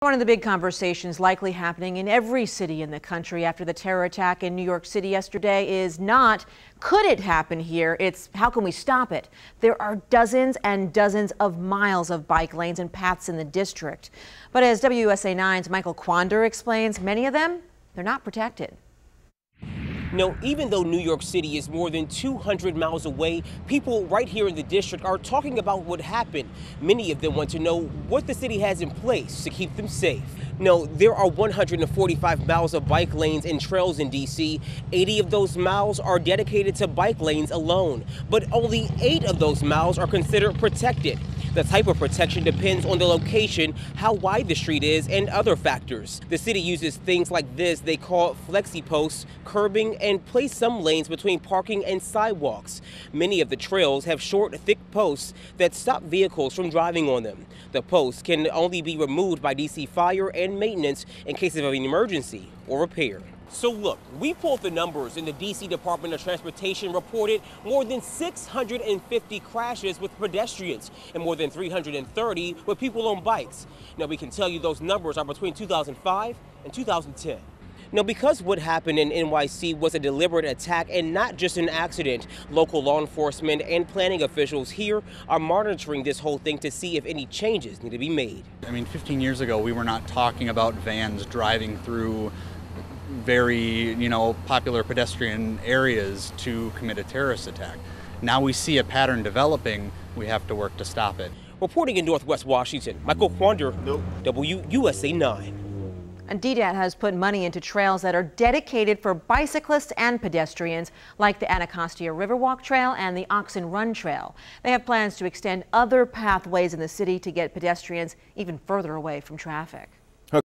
One of the big conversations likely happening in every city in the country after the terror attack in New York City yesterday is not, could it happen here? It's, how can we stop it? There are dozens and dozens of miles of bike lanes and paths in the district. But as WUSA 9's Michael Quander explains, many of them, they're not protected. No, even though New York City is more than 200 miles away, people right here in the district are talking about what happened. Many of them want to know what the city has in place to keep them safe. No, there are 145 miles of bike lanes and trails in D.C. 80 of those miles are dedicated to bike lanes alone, but only 8 of those miles are considered protected. The type of protection depends on the location, how wide the street is, and other factors. The city uses things like this they call flexi posts, curbing, and place some lanes between parking and sidewalks. Many of the trails have short, thick posts that stop vehicles from driving on them. The posts can only be removed by D.C. Fire and Maintenance in case of an emergency or repair. So look, we pulled the numbers, and the D.C. Department of Transportation reported more than 650 crashes with pedestrians and more than 330 with people on bikes. Now, we can tell you those numbers are between 2005 and 2010. Now, because what happened in NYC was a deliberate attack and not just an accident, local law enforcement and planning officials here are monitoring this whole thing to see if any changes need to be made. I mean, 15 years ago, we were not talking about vans driving through very, popular pedestrian areas to commit a terrorist attack. Now we see a pattern developing. We have to work to stop it. Reporting in Northwest Washington, Michael Quander, WUSA 9. And DDAT has put money into trails that are dedicated for bicyclists and pedestrians, like the Anacostia Riverwalk Trail and the Oxen Run Trail. They have plans to extend other pathways in the city to get pedestrians even further away from traffic.